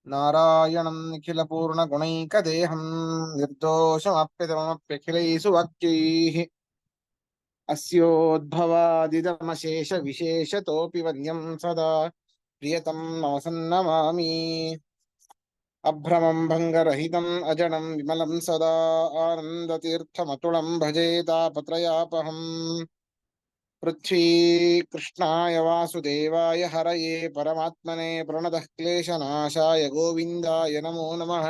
ನಾರಾಯಣಂ ನಿಖಿಲ ಪೂರ್ಣ ಗುಣೈಕದೇಹಂ ನಿರ್ದೋಷಮಪ್ಯತಮಪ್ಯಖಿಲೈಸು ವಾಕ್ಯೈಃ ಅಸ್ಯೋದ್ಭವಾದಿದಮಶೇಷ ವಿಶೇಷತೋಪಿ ವನ್ಯಂ ಸದಾ ಪ್ರಿಯತಂ ನಮಸನ್ನಮಾಮಿ. ಅಭ್ರಮಂ ಭಂಗರಹಿತಂ ಅಜಡಂ ವಿಮಲಂ ಸದಾ ಆನಂದತೀರ್ಥಮತುಳಂ ಭಜೆ ತಾಪತ್ರಯಾಪಹಂ. ಪೃಥ್ವೀ ಕೃಷ್ಣಾಯ ವಾಸುದೇವಾಯ ಹರಯೇ ಪರಮಾತ್ಮನೆ ಪ್ರಣತಃ ಕ್ಲೇಶನಾಶಾಯ ಗೋವಿಂದಾಯ ನಮೋ ನಮಃ.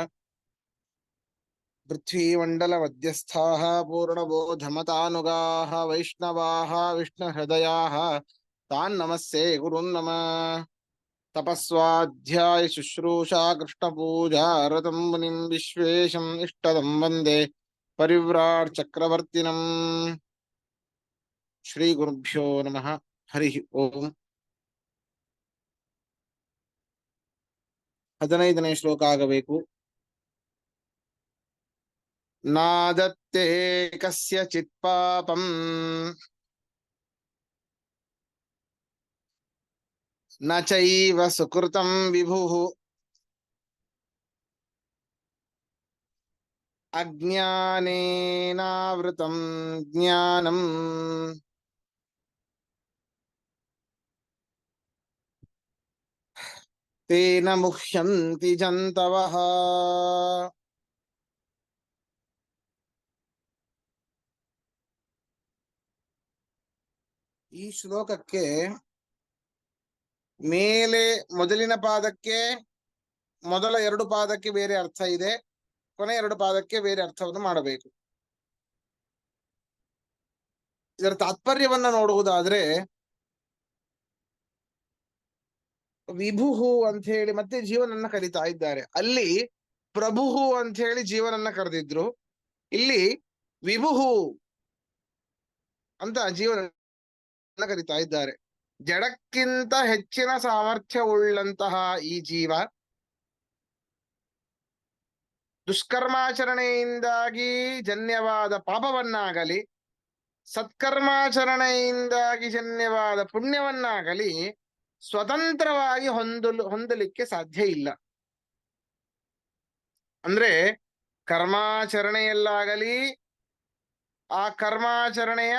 ಪೃಥ್ವೀಮಂಡಲಮಧ್ಯಸ್ಥಾಃ ಪೂರ್ಣಬೋಧಮತಾನುಗಾಃ ವೈಷ್ಣವಾಃ ವಿಷ್ಣುಹೃದಯಾಃ ತಾನ್ ನಮಸ್ಸೇ ಗುರುನ್ ನಮಃ. ತಪಸ್ವಾಧ್ಯಾಯ ಶುಶ್ರೂಷಾ ಕೃಷ್ಣಪೂಜಾ ರತಂ ಮುನಿಂ ವಿಶ್ವೇಶಂ ಇಷ್ಟದಂ ವಂದೇ ಪರಿವ್ರಾಟ್ ಚಕ್ರವರ್ತಿನಂ. ಶ್ರೀ ಗುರುಭ್ಯೋ ನಮಃ. ಹರಿ ಓಂ. 15ನೇ ಶ್ಲೋಕ ಆಗಬೇಕು. ನಾದತ್ತೇ ಕಸ್ಯಚಿತ್ ಪಾಪಂ ನ ಚೈವ ಸುಕೃತಂ ವಿಭುಃ ಅಜ್ಞಾನೇನಾವೃತಂ ಜ್ಞಾನಂ ತೇನ ಮುಹ್ಯಂತಿ ಜಂತವಃ. ಈ ಶ್ಲೋಕಕ್ಕೆ ಮೇಲೆ ಮೊದಲಿನ ಪಾದಕ್ಕೆ ಮೊದಲ 2 ಪಾದಕ್ಕೆ ಬೇರೆ ಅರ್ಥ ಇದೆ, ಕೊನೆ 2 ಪಾದಕ್ಕೆ ಬೇರೆ ಅರ್ಥವನ್ನು ಮಾಡಬೇಕು. ಇದರ ತಾತ್ಪರ್ಯವನ್ನ ನೋಡುವುದಾದ್ರೆ, ವಿಭುಹು ಅಂತ ಹೇಳಿ ಮತ್ತೆ ಜೀವನನ್ನ ಕರೀತಾ ಇದ್ದಾರೆ. ಅಲ್ಲಿ ಪ್ರಭುಹು ಅಂತ ಹೇಳಿ ಜೀವನನ್ನ ಕರೆದಿದ್ರು, ಇಲ್ಲಿ ವಿಭುಹು ಅಂತ ಜೀವನ ಕರೀತಾ ಇದ್ದಾರೆ. ಜಡಕ್ಕಿಂತ ಹೆಚ್ಚಿನ ಸಾಮರ್ಥ್ಯವುಳ್ಳಂತಹ ಈ ಜೀವ ದುಷ್ಕರ್ಮಾಚರಣೆಯಿಂದಾಗಿ ಜನ್ಯವಾದ ಪಾಪವನ್ನಾಗಲಿ ಸತ್ಕರ್ಮಾಚರಣೆಯಿಂದಾಗಿ ಜನ್ಯವಾದ ಪುಣ್ಯವನ್ನಾಗಲಿ ಸ್ವತಂತ್ರವಾಗಿ ಹೊಂದಲಿಕ್ಕೆ ಸಾಧ್ಯ ಇಲ್ಲ. ಅಂದ್ರೆ ಕರ್ಮಾಚರಣೆಯಲ್ಲಾಗಲಿ ಆ ಕರ್ಮಾಚರಣೆಯ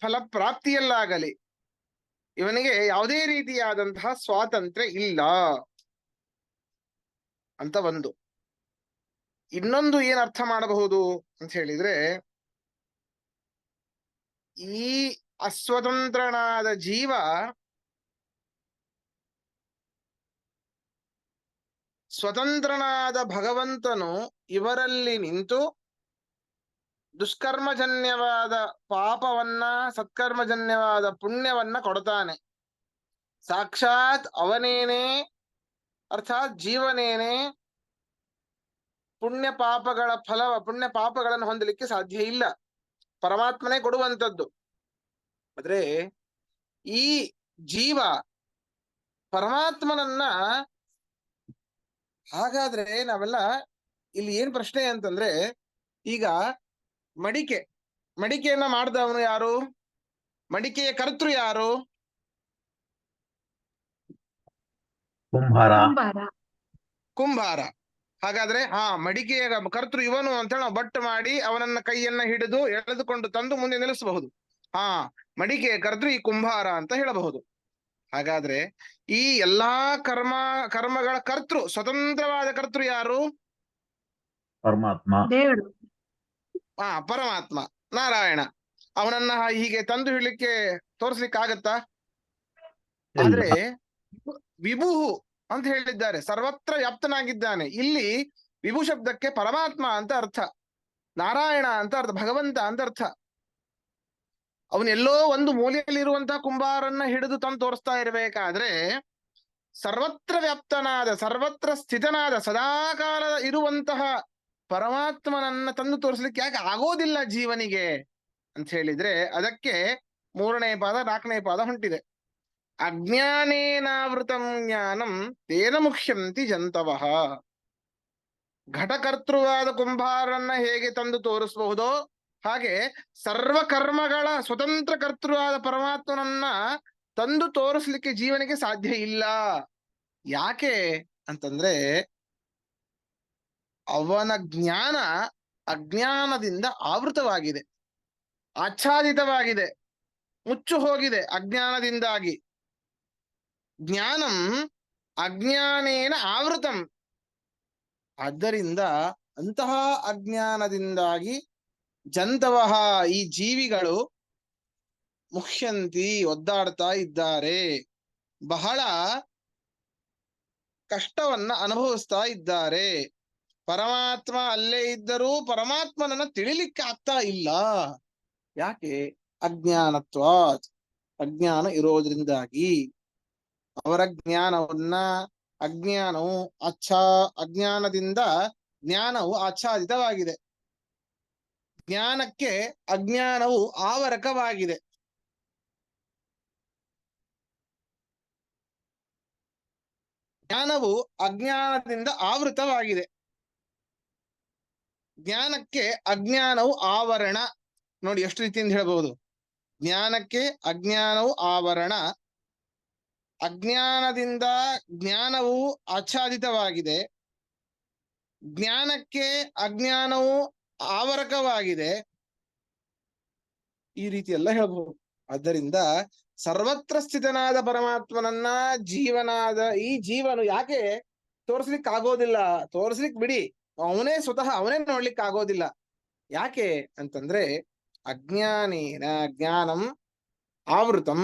ಫಲಪ್ರಾಪ್ತಿಯಲ್ಲಾಗಲಿ ಇವನಿಗೆ ಯಾವುದೇ ರೀತಿಯಾದಂತಹ ಸ್ವಾತಂತ್ರ್ಯ ಇಲ್ಲ ಅಂತ ಒಂದು. ಇನ್ನೊಂದು ಏನ್ ಅರ್ಥ ಮಾಡಬಹುದು ಅಂತ ಹೇಳಿದ್ರೆ, ಈ ಅಸ್ವತಂತ್ರನಾದ ಜೀವ ಸ್ವತಂತ್ರನಾದ ಭಗವಂತನು ಇವರಲ್ಲಿ ನಿಂತು ದುಷ್ಕರ್ಮಜನ್ಯವಾದ ಪಾಪವನ್ನ ಸತ್ಕರ್ಮಜನ್ಯವಾದ ಪುಣ್ಯವನ್ನ ಕೊಡ್ತಾನೆ. ಸಾಕ್ಷಾತ್ ಅವನೇನೆ ಅರ್ಥಾತ್ ಜೀವನೇನೆ ಪುಣ್ಯ ಪಾಪಗಳನ್ನು ಹೊಂದಲಿಕ್ಕೆ ಸಾಧ್ಯ ಇಲ್ಲ, ಪರಮಾತ್ಮನೇ ಕೊಡುವಂಥದ್ದು. ಆದ್ರೆ ಈ ಜೀವ ಪರಮಾತ್ಮನನ್ನ, ಹಾಗಾದ್ರೆ ನಾವೆಲ್ಲ ಇಲ್ಲಿ ಏನ್ ಪ್ರಶ್ನೆ ಅಂತಂದ್ರೆ, ಈಗ ಮಡಿಕೆಯನ್ನ ಮಾಡಿದವನು ಯಾರು? ಮಡಿಕೆಯ ಕರ್ತೃ ಯಾರು? ಕುಂಬಾರ. ಹಾಗಾದ್ರೆ ಮಡಿಕೆಯ ಕರ್ತೃ ಇವನು ಅಂತ ಹೇಳಿ ನಾವು ಬಟ್ಟು ಮಾಡಿ ಅವನನ್ನ ಕೈಯನ್ನ ಹಿಡಿದು ಎಳೆದುಕೊಂಡು ತಂದು ಮುಂದೆ ನಿಲ್ಲಿಸಬಹುದು. ಮಡಿಕೆಯ ಕರ್ತೃ ಈ ಕುಂಬಾರ ಅಂತ ಹೇಳಬಹುದು. ಹಾಗಾದ್ರೆ ಈ ಎಲ್ಲಾ ಕರ್ಮಗಳ ಕರ್ತೃ, ಸ್ವತಂತ್ರವಾದ ಕರ್ತೃ ಯಾರು? ಪರಮಾತ್ಮ, ದೇವರು. ಪರಮಾತ್ಮ ನಾರಾಯಣ. ಅವನನ್ನ ಹೀಗೆ ತಂದು ಹಿಡ್ಲಿಕ್ಕೆ ತೋರಿಸ್ಲಿಕ್ಕೆ ಆಗತ್ತಾ? ಆದ್ರೆ ವಿಭುಹು ಅಂತ ಹೇಳಿದ್ದಾರೆ, ಸರ್ವತ್ರ ವ್ಯಾಪ್ತನಾಗಿದ್ದಾನೆ. ಇಲ್ಲಿ ವಿಭು ಶಬ್ದಕ್ಕೆ ಪರಮಾತ್ಮ ಅಂತ ಅರ್ಥ, ನಾರಾಯಣ ಅಂತ ಅರ್ಥ, ಭಗವಂತ ಅಂತ ಅರ್ಥ. ಅವನೆಲ್ಲೋ ಒಂದು ಮೂಲೆಯಲ್ಲಿರುವಂತಹ ಕುಂಬಾರನ್ನ ಹಿಡಿದು ತಂದು ತೋರಿಸ್ತಾ ಇರಬೇಕಾದ್ರೆ, ಸರ್ವತ್ರ ವ್ಯಾಪ್ತನಾದ ಸರ್ವತ್ರ ಸ್ಥಿತನಾದ ಸದಾಕಾಲ ಇರುವಂತಹ ಪರಮಾತ್ಮನನ್ನ ತಂದು ತೋರಿಸ್ಲಿಕ್ಕೆ ಯಾಕೆ ಆಗೋದಿಲ್ಲ ಜೀವನಿಗೆ ಅಂತ ಹೇಳಿದ್ರೆ, ಅದಕ್ಕೆ 3ನೇ ಪಾದ 4ನೇ ಪಾದ ಹೊಂಟಿದೆ. ಅಜ್ಞಾನೇನಾವೃತಂ ಜ್ಞಾನಂ ತೇನ ಮುಖ್ಯಂತಿ ಜಂತವಃ. ಘಟಕರ್ತೃವಾದ ಕುಂಬಾರನ್ನ ಹೇಗೆ ತಂದು ತೋರಿಸಬಹುದೋ ಹಾಗೆ ಸರ್ವಕರ್ಮಗಳ ಸ್ವತಂತ್ರ ಕರ್ತೃವಾದ ಪರಮಾತ್ಮನನ್ನ ತಂದು ತೋರಿಸ್ಲಿಕ್ಕೆ ಜೀವನಿಗೆ ಸಾಧ್ಯ ಇಲ್ಲ. ಯಾಕೆ ಅಂತಂದ್ರೆ, ಅವನ ಜ್ಞಾನ ಅಜ್ಞಾನದಿಂದ ಆವೃತವಾಗಿದೆ, ಆಚ್ಛಾದಿತವಾಗಿದೆ, ಮುಚ್ಚು ಹೋಗಿದೆ ಅಜ್ಞಾನದಿಂದಾಗಿ. ಜ್ಞಾನಂ ಅಜ್ಞಾನೇನ ಆವೃತಂ. ಆದ್ದರಿಂದ ಅಂತಹ ಅಜ್ಞಾನದಿಂದಾಗಿ ಜಂತವಃ ಈ ಜೀವಿಗಳು ಮುಹ್ಯಂತಿ ಒದ್ದಾಡ್ತಾ ಇದ್ದಾರೆ, ಬಹಳ ಕಷ್ಟವನ್ನ ಅನುಭವಿಸ್ತಾ ಇದ್ದಾರೆ. ಪರಮಾತ್ಮ ಅಲ್ಲೇ ಇದ್ದರೂ ಪರಮಾತ್ಮನನ್ನ ತಿಳಿಲಿಕ್ಕೆ ಆಗ್ತಾ ಇಲ್ಲ. ಯಾಕೆ? ಅಜ್ಞಾನತ್ವಾತ್, ಅಜ್ಞಾನ ಇರೋದ್ರಿಂದಾಗಿ. ಅವರ ಜ್ಞಾನವನ್ನ ಅಜ್ಞಾನವು ಅಜ್ಞಾನದಿಂದ ಜ್ಞಾನವು ಆಚ್ಛಾದಿತವಾಗಿದೆ, ಜ್ಞಾನಕ್ಕೆ ಅಜ್ಞಾನವು ಆವರಕವಾಗಿದೆ. ಜ್ಞಾನವು ಅಜ್ಞಾನದಿಂದ ಆವೃತವಾಗಿದೆ, ಜ್ಞಾನಕ್ಕೆ ಅಜ್ಞಾನವು ಆವರಣ. ನೋಡಿ ಎಷ್ಟು ರೀತಿಯಿಂದ ಹೇಳ್ಬಹುದು. ಜ್ಞಾನಕ್ಕೆ ಅಜ್ಞಾನವು ಆವರಣ, ಅಜ್ಞಾನದಿಂದ ಜ್ಞಾನವು ಆಚ್ಛಾದಿತವಾಗಿದೆ, ಜ್ಞಾನಕ್ಕೆ ಅಜ್ಞಾನವು ಆವರಕವಾಗಿದೆ, ಈ ರೀತಿ ಎಲ್ಲ ಹೇಳ್ಬಹುದು. ಆದ್ದರಿಂದ ಸರ್ವತ್ರ ಸ್ಥಿತನಾದ ಪರಮಾತ್ಮನನ್ನ ಜೀವನಾದ ಈ ಜೀವನು ಯಾಕೆ ತೋರಿಸ್ಲಿಕ್ಕೆ ಆಗೋದಿಲ್ಲ? ತೋರಿಸ್ಲಿಕ್ಕೆ ಬಿಡಿ, ಅವನೇ ಸ್ವತಃ ಅವನೇ ನೋಡ್ಲಿಕ್ಕೆ ಆಗೋದಿಲ್ಲ. ಯಾಕೆ ಅಂತಂದ್ರೆ ಅಜ್ಞಾನೇನ ಜ್ಞಾನಂ ಆವೃತಂ,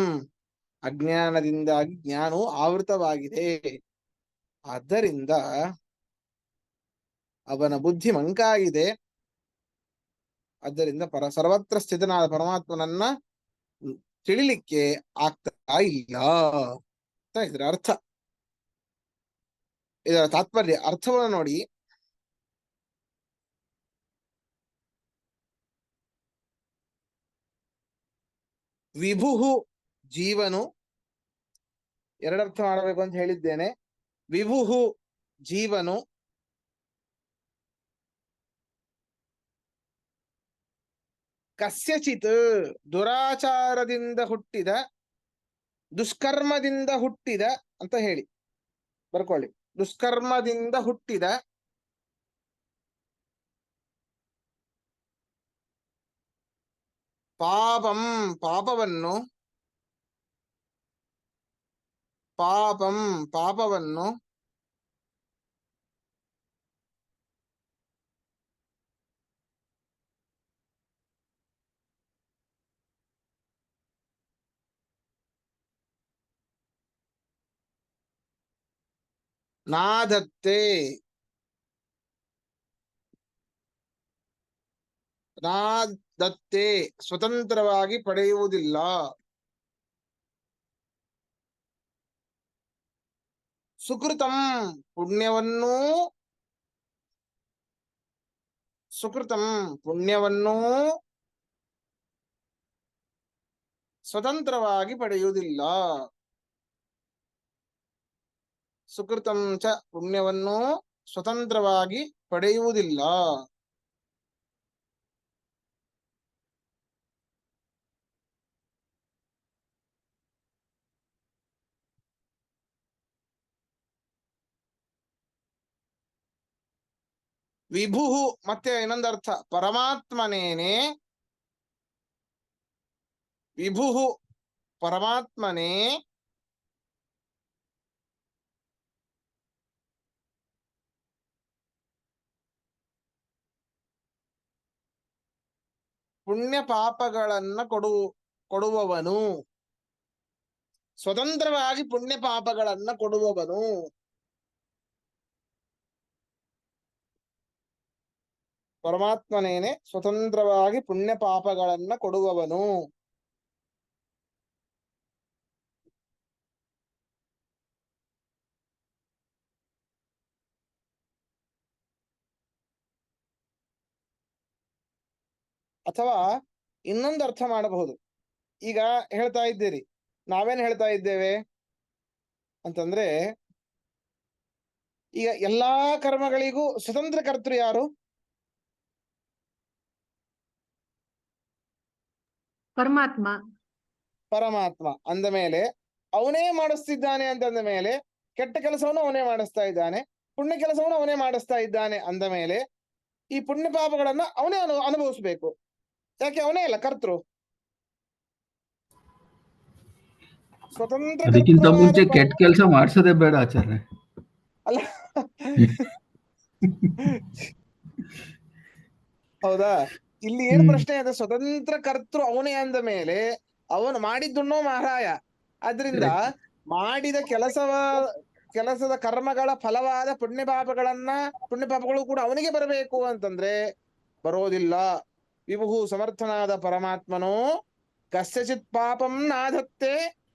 ಅಜ್ಞಾನದಿಂದಾಗಿ ಜ್ಞಾನವು ಆವೃತವಾಗಿದೆ. ಆದ್ದರಿಂದ ಅವನ ಬುದ್ಧಿ ಮಂಕಾಗಿದೆ. ಆದ್ದರಿಂದ ಸರ್ವತ್ರ ಸ್ಥಿತನಾದ ಪರಮಾತ್ಮನನ್ನ ತಿಳಿಲಿಕ್ಕೆ ಆಗ್ತಾ ಇಲ್ಲ ಅಂತ ಇದ್ರ ಅರ್ಥ. ಇದರ ತಾತ್ಪರ್ಯ ಅರ್ಥವನ್ನು ನೋಡಿ. ವಿಭುಹು ಜೀವನು, ಎರಡರ್ಥ ಮಾಡಬೇಕು ಅಂತ ಹೇಳಿದ್ದೇನೆ. ವಿಭುಹು ಜೀವನು, ಕಸ್ಯಚಿತ್ ದುರಾಚಾರದಿಂದ ಹುಟ್ಟಿದ, ದುಷ್ಕರ್ಮದಿಂದ ಹುಟ್ಟಿದ ಅಂತ ಹೇಳಿ ಬರ್ಕೊಳ್ಳಿ. ದುಷ್ಕರ್ಮದಿಂದ ಹುಟ್ಟಿದ ಪಾಪಂ ಪಾಪವನ್ನು ನಾದತ್ತೆ ಸ್ವತಂತ್ರವಾಗಿ ಪಡೆಯುವುದಿಲ್ಲ. ಸುಕೃತಂ ಪುಣ್ಯವನ್ನೂ ಸ್ವತಂತ್ರವಾಗಿ ಪಡೆಯುವುದಿಲ್ಲ. ಸುಕೃತಂ ಚ ಪುಣ್ಯವನ್ನು ಸ್ವತಂತ್ರವಾಗಿ ಪಡೆಯುವುದಿಲ್ಲ. ವಿಭುಹು ಮತ್ತೆ ಇನ್ನೊಂದರ್ಥ ಪರಮಾತ್ಮನೇನೆ. ವಿಭುಹು ಪರಮಾತ್ಮನೇ, ಪುಣ್ಯ ಪಾಪಗಳನ್ನ ಕೊಡುವವನು, ಸ್ವತಂತ್ರವಾಗಿ ಪುಣ್ಯ ಪಾಪಗಳನ್ನ ಕೊಡುವವನು. ಪರಮಾತ್ಮನೇನೆ ಸ್ವತಂತ್ರವಾಗಿ ಪುಣ್ಯ ಪಾಪಗಳನ್ನ ಕೊಡುವವನು. ಅಥವಾ ಇನ್ನೊಂದು ಅರ್ಥ ಮಾಡಬಹುದು. ಈಗ ಹೇಳ್ತಾ ಇದ್ದೀರಿ, ನಾವೇನ್ ಹೇಳ್ತಾ ಇದ್ದೇವೆ ಅಂತಂದ್ರೆ, ಈಗ ಎಲ್ಲಾ ಕರ್ಮಗಳಿಗೂ ಸ್ವತಂತ್ರ ಕರ್ತೃ ಯಾರು? ಪರಮಾತ್ಮ. ಪರಮಾತ್ಮ ಅಂದ ಮೇಲೆ ಅವನೇ ಮಾಡಿಸ್ತಿದ್ದಾನೆ ಅಂತಂದ ಮೇಲೆ ಕೆಟ್ಟ ಕೆಲಸವನ್ನು ಅವನೇ ಮಾಡಿಸ್ತಾ ಇದ್ದಾನೆ, ಪುಣ್ಯ ಕೆಲಸವನ್ನು ಅವನೇ ಮಾಡಿಸ್ತಾ ಇದ್ದಾನೆ ಅಂದ ಮೇಲೆ ಈ ಪುಣ್ಯ ಪಾಪಗಳನ್ನ ಅವನೇ ಅನುಭವಿಸ್ಬೇಕು. ಯಾಕೆ ಅವನೇ ಅಲ್ಲ ಕರ್ತೃ. ಸ್ವತಂತ್ರ ಅದಕ್ಕಿಂತ ಮುಂಚೆ ಕರ್ತೃವಾದ ಕೆಟ್ಟ ಕೆಲಸ ಮಾಡ್ಸೋದೇ ಬೇಡ ಆಚಾರ್ಯ. ಅಲ್ಲ ಹೌದಾ, ಇಲ್ಲಿ ಏನ್ ಪ್ರಶ್ನೆ ಇದೆ? ಸ್ವತಂತ್ರ ಕರ್ತೃ ಅವನೇ ಅಂದ ಮೇಲೆ ಅವನು ಮಾಡಿದ್ದುಣ್ಣೋ ಮಹಾರಾಯ. ಆದ್ರಿಂದ ಮಾಡಿದ ಕೆಲಸದ ಕರ್ಮಗಳ ಫಲವಾದ ಪುಣ್ಯ ಪಾಪಗಳು ಕೂಡ ಅವನಿಗೆ ಬರಬೇಕು ಅಂತಂದ್ರೆ ಬರೋದಿಲ್ಲ. ವಿಭು ಸಮರ್ಥನಾದ ಪರಮಾತ್ಮನು ಕಸ್ಯಚಿತ್ ಪಾಪಂ ನಾಧತ್ತೆ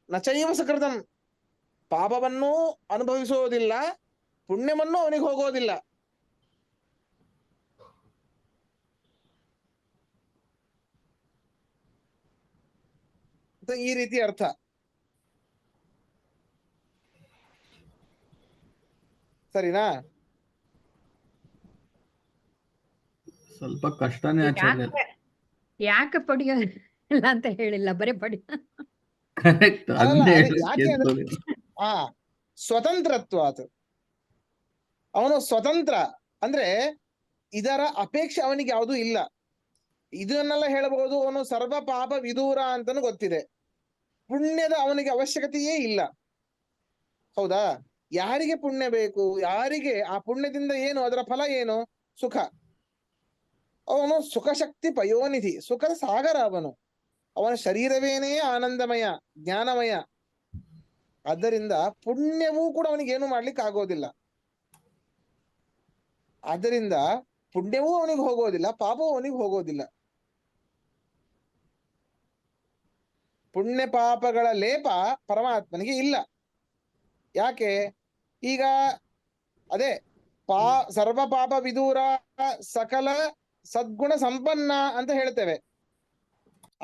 ನಚೈವ ಸುಕೃತಂ, ಪಾಪವನ್ನೂ ಅನುಭವಿಸೋದಿಲ್ಲ, ಪುಣ್ಯವನ್ನೂ ಅವನಿಗೆ ಹೋಗೋದಿಲ್ಲ. ಈ ರೀತಿ ಅರ್ಥ. ಸರಿನಾ? ಸ್ವಲ್ಪ ಕಷ್ಟನೇ ಆಚಾರ್ಯ. ಯಾಕೆ ಪಡಿಯೋಲ್ಲ ಅಂತ ಹೇಳಿಲ್ಲ, ಬರೀ ಪಡಿ. ಕರೆಕ್ಟ್, ಅದನ್ನೇ ಯಾಕೆ ಸ್ವತಂತ್ರತ್ವಾತ್. ಅವನು ಸ್ವತಂತ್ರ ಅಂದ್ರೆ ಇದರ ಅಪೇಕ್ಷೆ ಅವನಿಗೆ ಯಾವುದೂ ಇಲ್ಲ. ಇದನ್ನೆಲ್ಲ ಹೇಳಬಹುದು, ಅವನು ಸರ್ವ ಪಾಪ ವಿದೂರ ಅಂತನೂ ಗೊತ್ತಿದೆ. ಪುಣ್ಯದ ಅವನಿಗೆ ಅವಶ್ಯಕತೆಯೇ ಇಲ್ಲ. ಹೌದಾ? ಯಾರಿಗೆ ಪುಣ್ಯ ಬೇಕು? ಯಾರಿಗೆ ಆ ಪುಣ್ಯದಿಂದ ಏನು ಅದರ ಫಲ ಏನು? ಸುಖ. ಅವನು ಸುಖಶಕ್ತಿ ಪಯೋನಿಧಿ, ಸುಖದ ಸಾಗರ ಅವನು. ಅವನ ಶರೀರವೇನೇ ಆನಂದಮಯ, ಜ್ಞಾನಮಯ. ಆದ್ದರಿಂದ ಪುಣ್ಯವೂ ಕೂಡ ಅವನಿಗೇನು ಮಾಡ್ಲಿಕ್ಕೆ ಆಗೋದಿಲ್ಲ. ಆದ್ದರಿಂದ ಪುಣ್ಯವೂ ಅವನಿಗೆ ಹೋಗೋದಿಲ್ಲ, ಪಾಪವೂ ಅವನಿಗೆ ಹೋಗೋದಿಲ್ಲ. ಪುಣ್ಯ ಪಾಪಗಳ ಲೇಪ ಪರಮಾತ್ಮನಿಗೆ ಇಲ್ಲ. ಯಾಕೆ? ಈಗ ಅದೇ ಸರ್ವ ಪಾಪ ವಿದೂರ ಸಕಲ ಸದ್ಗುಣ ಸಂಪನ್ನ ಅಂತ ಹೇಳ್ತೇವೆ.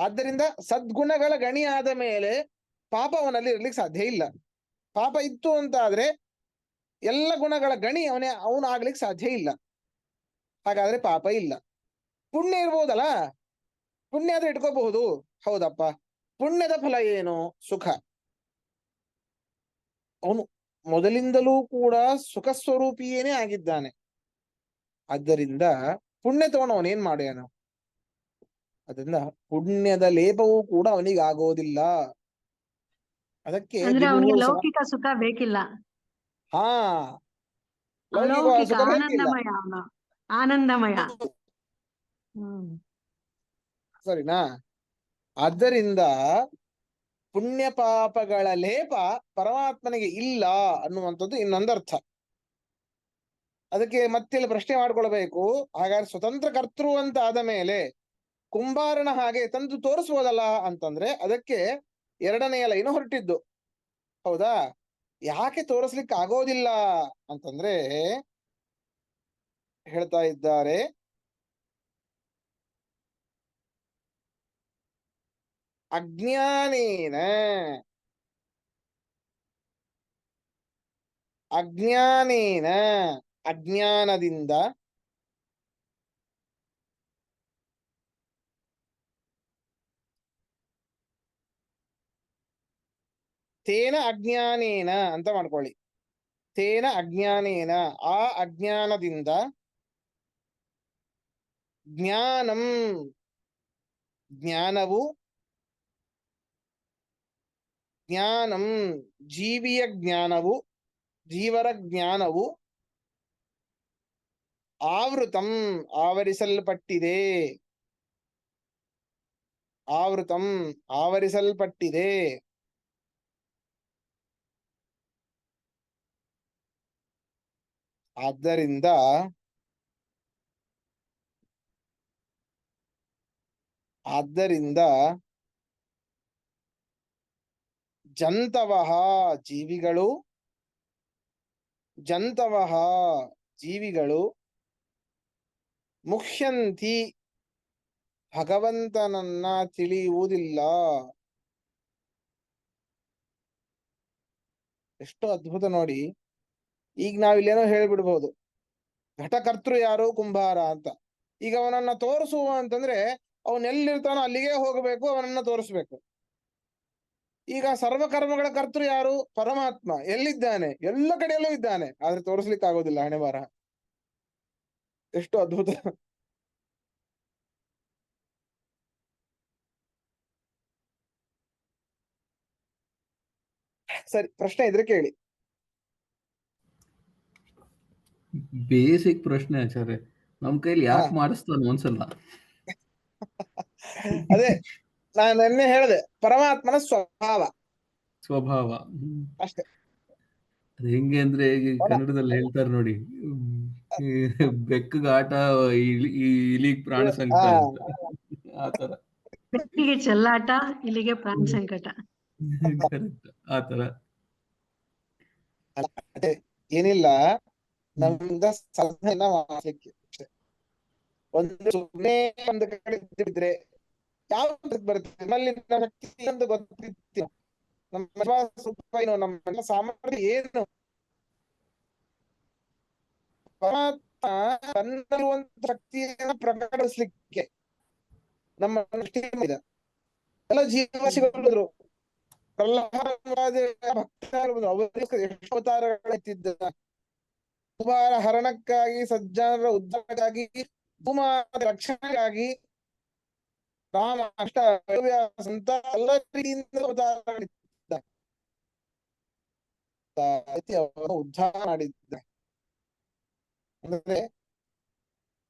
ಆದ್ದರಿಂದ ಸದ್ಗುಣಗಳ ಗಣಿ ಆದ ಮೇಲೆ ಪಾಪ ಅವನಲ್ಲಿ ಇರ್ಲಿಕ್ಕೆ ಸಾಧ್ಯ ಇಲ್ಲ. ಪಾಪ ಇತ್ತು ಅಂತ ಆದ್ರೆ ಎಲ್ಲ ಗುಣಗಳ ಗಣಿ ಅವನು ಆಗ್ಲಿಕ್ಕೆ ಸಾಧ್ಯ ಇಲ್ಲ. ಹಾಗಾದ್ರೆ ಪಾಪ ಇಲ್ಲ. ಪುಣ್ಯ ಇರ್ಬೋದಲ್ಲ, ಪುಣ್ಯ ಆದ್ರೆ ಇಟ್ಕೋಬಹುದು. ಹೌದಪ್ಪ, ಪುಣ್ಯದ ಫಲ ಏನು? ಸುಖ. ಅವನು ಮೊದಲಿಂದಲೂ ಕೂಡ ಸುಖ ಸ್ವರೂಪಿಯೇನೇ ಆಗಿದ್ದಾನೆ. ಆದ್ದರಿಂದ ಪುಣ್ಯ ತಗೊಂಡು ಅವನೇನ್ ಮಾಡ್ಯಾನ? ಅದರಿಂದ ಪುಣ್ಯದ ಲೇಪವೂ ಕೂಡ ಅವನಿಗೆ ಆಗೋದಿಲ್ಲ. ಅದಕ್ಕೆ ಅವನಿಗೆ ಲೌಕಿಕ ಸುಖ ಬೇಕಿಲ್ಲ. ಹಾ, ಲೌಕಿಕ ಸುಖ ಬೇಕಿಲ್ಲ. ಆನಂದಮಯ, ಅವನು ಆನಂದಮಯ. ಸರಿನಾ? ಆದ್ದರಿಂದ ಪುಣ್ಯ ಪಾಪಗಳ ಲೇಪ ಪರಮಾತ್ಮನಿಗೆ ಇಲ್ಲ ಅನ್ನುವಂಥದ್ದು ಇನ್ನೊಂದರ್ಥ. ಅದಕ್ಕೆ ಮತ್ತೆ ಪ್ರಶ್ನೆ ಮಾಡ್ಕೊಳ್ಬೇಕು, ಹಾಗಾದ್ರೆ ಸ್ವತಂತ್ರ ಕರ್ತೃ ಅಂತ ಆದ ಮೇಲೆ ಕುಂಬಾರನ ಹಾಗೆ ತಂದು ತೋರಿಸ್ಬೋದಲ್ಲ ಅಂತಂದ್ರೆ ಅದಕ್ಕೆ ಎರಡನೆಯ ಲೈನು ಹೊರಟಿದ್ದು. ಹೌದಾ? ಯಾಕೆ ತೋರಿಸ್ಲಿಕ್ಕೆ ಆಗೋದಿಲ್ಲ ಅಂತಂದ್ರೆ ಹೇಳ್ತಾ ಇದ್ದಾರೆ, ಅಜ್ಞಾನೇನ ಅಜ್ಞಾನದಿಂದ ತೇನ ಅಜ್ಞಾನೇನ ಅಂತ ಮಾಡ್ಕೊಳ್ಳಿ. ತೇನ ಅಜ್ಞಾನೇನ, ಆ ಅಜ್ಞಾನದಿಂದ ಜ್ಞಾನಂ, ಜ್ಞಾನವು, ಜೀವಿಯ ಜ್ಞಾನವು, ಜೀವರ ಜ್ಞಾನವು ಆವೃತಂ, ಆವರಿಸಲ್ಪಟ್ಟಿದೆ. ಆವರಿಸಲ್ಪಟ್ಟಿದೆ. ಆದ್ದರಿಂದ ಜಂತವಃ ಜೀವಿಗಳು ಮುಖ್ಯಂತಿ, ಭಗವಂತನನ್ನ ತಿಳಿಯುವುದಿಲ್ಲ. ಎಷ್ಟು ಅದ್ಭುತ ನೋಡಿ. ಈಗ ನಾವಿಲ್ಲೇನೋ ಹೇಳ್ಬಿಡ್ಬೋದು, ಘಟಕರ್ತೃ ಯಾರು? ಕುಂಬಾರ ಅಂತ. ಈಗ ಅವನನ್ನ ತೋರಿಸುವ ಅಂತಂದ್ರೆ ಅವನೆಲ್ಲಿರ್ತಾನೋ ಅಲ್ಲಿಗೆ ಹೋಗಬೇಕು, ಅವನನ್ನ ತೋರಿಸ್ಬೇಕು. ಈಗ ಸರ್ವಕರ್ಮಗಳ ಕರ್ತೃ ಯಾರು? ಪರಮಾತ್ಮ. ಎಲ್ಲಿದ್ದಾನೆ? ಎಲ್ಲ ಕಡೆಯಲ್ಲೂ ಇದ್ದಾನೆ, ಆದ್ರೆ ತೋರಿಸ್ಲಿಕ್ಕೆ ಆಗೋದಿಲ್ಲ ಹಣೆ ಬರಹ. ಎಷ್ಟು ಅದ್ಭುತ. ಸರಿ, ಪ್ರಶ್ನೆ ಇದ್ರೆ ಕೇಳಿ. ಬೇಸಿಕ್ ಪ್ರಶ್ನೆ ಆಚಾರ್ಯ, ನಮ್ ಕೈಲಿ ಯಾಕೆ ಮಾಡಿಸ್ತಾನೆ ಒಂದ್ಸಲ. ಅದೇ ನಾನು ನಿನ್ನೆ ಹೇಳಿದೆ, ಪರಮಾತ್ಮನ ಸ್ವಭಾವ ಸ್ವಭಾವ. ಅಷ್ಟೇ. ಅದು ಹೆಂಗೆ ಅಂದ್ರೆ ಈಗ ಕನ್ನಡದಲ್ಲಿ ಹೇಳ್ತಾರೆ ನೋಡಿ, ಬೆಕ್ಕಗ ಆಟ ಇಲಿಗ್ ಪ್ರಾಣ ಸಂಕಟ ಅಂತ, ಆತರ. ಬೆಕ್ಕಿಗೆ ಚೆಲ್ಲಾಟ, ಇಲ್ಲಿಗೆ ಪ್ರಾಣ ಸಂಕಟ. ಕರೆಕ್ಟ್, ಆತರ. ಅದೇ ಏನಿಲ್ಲ, ನಮ್ದ ಸಾಧನೆ ಮಾಡ್ಲಿಕ್ಕೆ ಅಷ್ಟೇ. ಒಂದು ಸುಮ್ಮನೆ ಒಂದು ಕಡೆ ಇದ್ರೆ ಯಾವ ಬರುತ್ತೆ ನಮ್ಮಲ್ಲಿ ಶಕ್ತಿ ಅಂತ ಗೊತ್ತಿಲ್ಲ, ನಮ್ಮ ಸಾಮರ್ಥ್ಯ ಏನು? ಪರಮಾತ್ಮ ತನ್ನಲ್ಲಿರುವಂತ ಶಕ್ತಿಯನ್ನು ಪ್ರಕಟಿಸ್ಲಿಕ್ಕೆ ನಮ್ಮ ಇದೆ. ಎಲ್ಲ ಜೀವರಾಶಿಗಳು ಅವರಿಗೋಸ್ಕರ ಎಷ್ಟು ಅವತಾರಗಳೆತ್ತಿದ್ದ. ಕುಮಾರ ಹರಣಕ್ಕಾಗಿ, ಸಜ್ಜನರ ಉದ್ಧಾರಕ್ಕಾಗಿ, ಭೂಮಾದ ರಕ್ಷಣೆಗಾಗಿ ರಾಮ ಅಷ್ಟ ಅಂತ ಎಲ್ಲ ರೀತಿಯಿಂದ ಅವತಾರಗಳಿದ್ದ. ಉದ್ಧಾರ ಮಾಡಿದ್ದ ಅಂದ್ರೆ